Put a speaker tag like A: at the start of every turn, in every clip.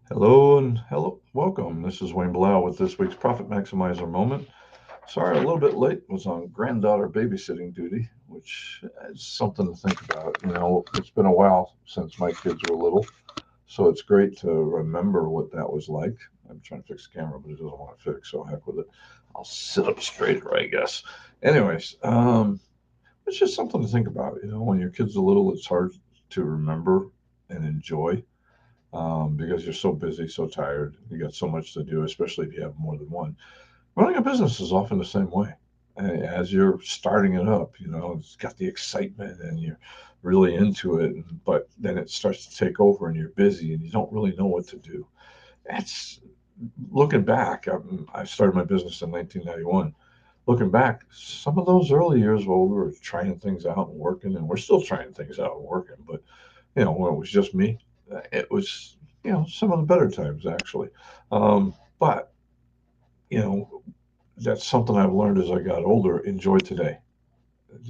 A: Welcome. This is Wayne Blau with this week's Profit Maximizer Moment. Sorry, a little bit late. Was on granddaughter babysitting duty, which is something to think about. It's been a while since my kids were little, so it's great to remember what that was like. I'm trying to fix the camera, but it doesn't want to fix, so heck with it. I'll sit up straighter, I guess. Anyways, it's just something to think about. When your kids are little, it's hard to remember and enjoy because you're so busy, so tired. You got so much to do, especially if you have more than one. Running a business is often the same way. As you're starting it up, it's got the excitement and you're really into it, but then it starts to take over and you're busy and you don't really know what to do. That's looking back. I started my business in 1991. Looking back, some of those early years while we were trying things out and working, and we're still trying things out and working, but when it was just me, it was, some of the better times actually. But, you know, that's something I've learned as I got older. Enjoy today.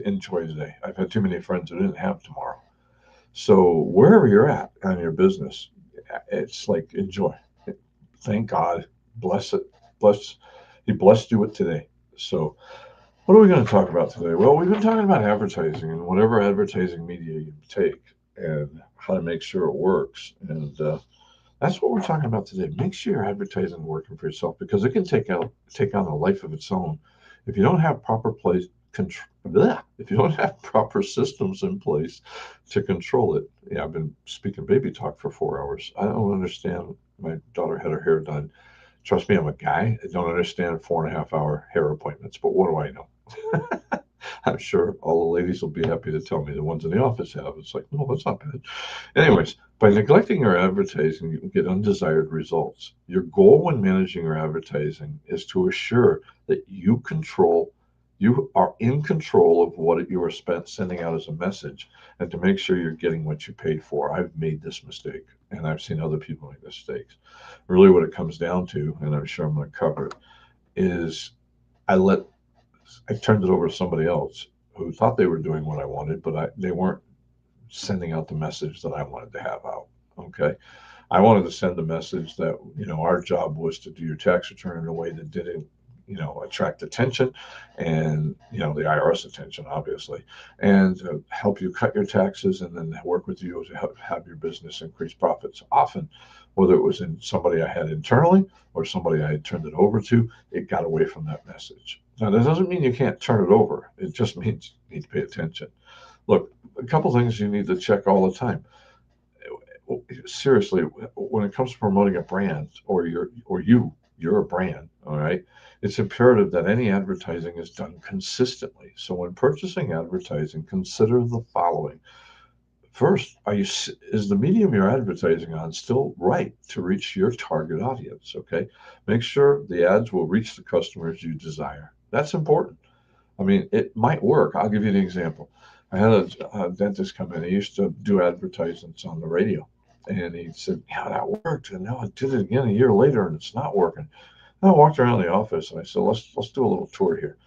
A: Enjoy today. I've had too many friends who didn't have tomorrow. So wherever you're at on your business, it's like enjoy. Thank God. Bless it. Bless. He blessed you with today. So what are we going to talk about today? Well, we've been talking about advertising and whatever advertising media you take and how to make sure it works. And that's what we're talking about today. Make sure your advertising is working for yourself because it can take on a life of its own if you don't have proper place control. If you don't have proper systems in place to control it. Yeah, I've been speaking baby talk for 4 hours. I don't understand. My daughter had her hair done. Trust me, I'm a guy. I don't understand 4.5 hour hair appointments, but what do I know? I'm sure all the ladies will be happy to tell me the ones in the office have. It's like, no, that's not bad. Anyways, by neglecting your advertising, you can get undesired results. Your goal when managing your advertising is to assure that you are in control of what you are sending out as a message and to make sure you're getting what you paid for. I've made this mistake and I've seen other people make mistakes. Really, what it comes down to, and I'm sure I'm going to cover it, is I let I turned it over to somebody else who thought they were doing what I wanted, but they weren't sending out the message that I wanted to have out. Okay. I wanted to send a message that, our job was to do your tax return in a way that didn't, attract attention and, the IRS attention, obviously, and help you cut your taxes and then work with you to help have your business increase profits. Often, whether it was in somebody I had internally or somebody I had turned it over to, it got away from that message. Now, that doesn't mean you can't turn it over. It just means you need to pay attention. Look, a couple things you need to check all the time. Seriously, when it comes to promoting a brand you're a brand, all right? It's imperative that any advertising is done consistently. So when purchasing advertising, consider the following. First, is the medium you're advertising on still right to reach your target audience? Okay, make sure the ads will reach the customers you desire. That's important. I mean, it might work. I'll give you an example. I had a dentist come in. He used to do advertisements on the radio, and he said, "Yeah, that worked." And now I did it again a year later, and it's not working. And I walked around the office, and I said, "Let's do a little tour here."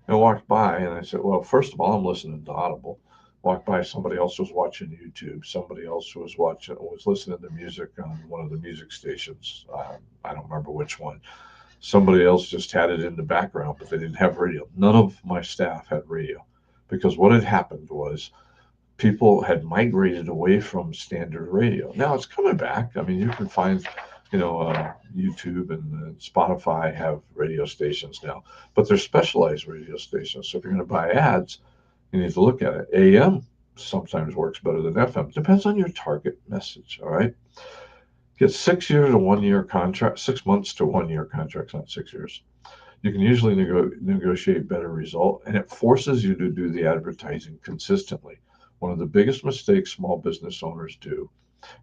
A: And I walked by, and I said, "Well, first of all, I'm listening to Audible." Walked by, somebody else was watching YouTube. Somebody else was listening to music on one of the music stations. I don't remember which one. Somebody else just had it in the background, but they didn't have radio. None of my staff had radio because what had happened was people had migrated away from standard radio. Now it's coming back. I mean, you can find, YouTube and Spotify have radio stations now, but they're specialized radio stations. So if you're going to buy ads, you need to look at it. AM sometimes works better than FM. Depends on your target message. All right. Get 6 year to 1 year contract, 6 months to 1 year contracts, not 6 years. You can usually negotiate better result, and it forces you to do the advertising consistently. One of the biggest mistakes small business owners do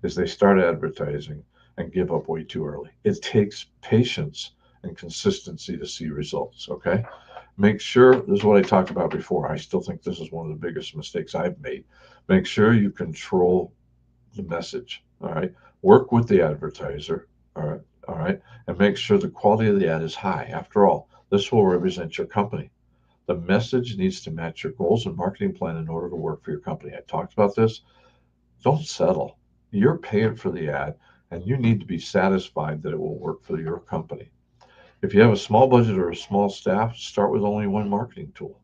A: is they start advertising and give up way too early. It takes patience and consistency to see results. Okay. Make sure, this is what I talked about before. I still think this is one of the biggest mistakes I've made. Make sure you control the message. All right. Work with the advertiser. All right. All right. And make sure the quality of the ad is high. After all, this will represent your company. The message needs to match your goals and marketing plan in order to work for your company. I talked about this. Don't settle. You're paying for the ad and you need to be satisfied that it will work for your company. If you have a small budget or a small staff, start with only one marketing tool,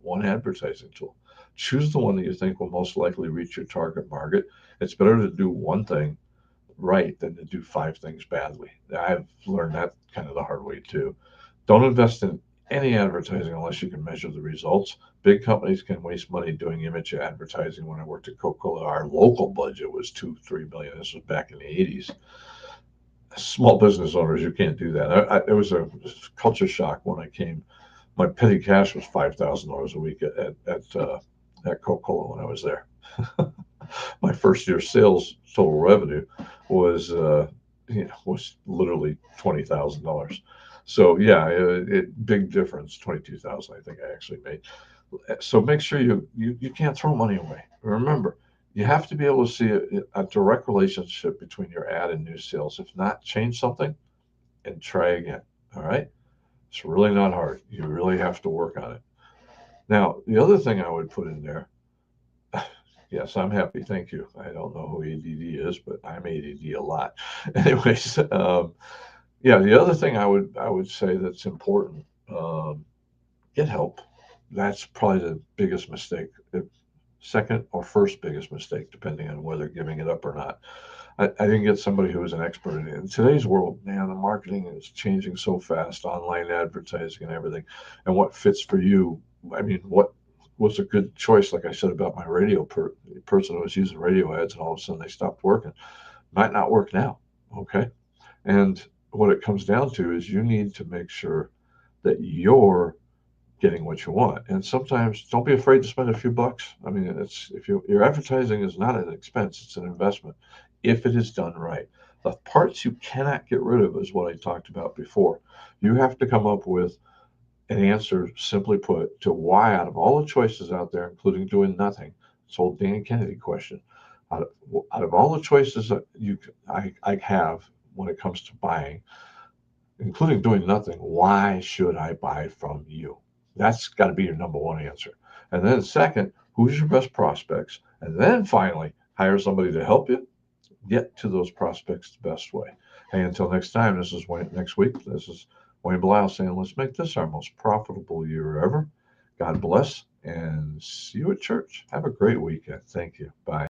A: one advertising tool. Choose the one that you think will most likely reach your target market. It's better to do one thing right than to do five things badly. I've learned that kind of the hard way too. Don't invest in any advertising unless you can measure the results. Big companies can waste money doing image advertising. When I worked at Coca-Cola, our local budget was 2, 3 million. This was back in the 80s. Small business owners, you can't do that. It was a culture shock when I came. My petty cash was $5,000 a week at Coca-Cola when I was there. My first year sales total revenue was was literally $20,000. So yeah, big difference. 22,000, I think I actually made. So make sure you can't throw money away. Remember, you have to be able to see a direct relationship between your ad and new sales. If not, change something and try again. All right, it's really not hard. You really have to work on it. Now, the other thing I would put in there. Yes, I'm happy. Thank you. I don't know who ADD is, but I'm ADD a lot. Anyways, yeah, the other thing I would say that's important, get help. That's probably the biggest mistake. The second or first biggest mistake, depending on whether giving it up or not. I didn't get somebody who was an expert in it. In today's world, man, the marketing is changing so fast, online advertising and everything, and what fits for you. I mean, what was a good choice? Like I said about my person who was using radio ads, and all of a sudden they stopped working. Might not work now. Okay, and what it comes down to is you need to make sure that you're getting what you want. And sometimes don't be afraid to spend a few bucks. I mean, it's if your advertising is not an expense, it's an investment if it is done right. The parts you cannot get rid of is what I talked about before. You have to come up with an answer, simply put, to why out of all the choices out there, including doing nothing. This old Dan Kennedy question. Out of all the choices that I have when it comes to buying, including doing nothing, why should I buy from you? That's got to be your number one answer. And then, second, who's your best prospects? And then finally, hire somebody to help you get to those prospects the best way. Hey, until next time, this is Wayne. Next week, this is Wayne Blau saying, let's make this our most profitable year ever. God bless and see you at church. Have a great weekend. Thank you. Bye.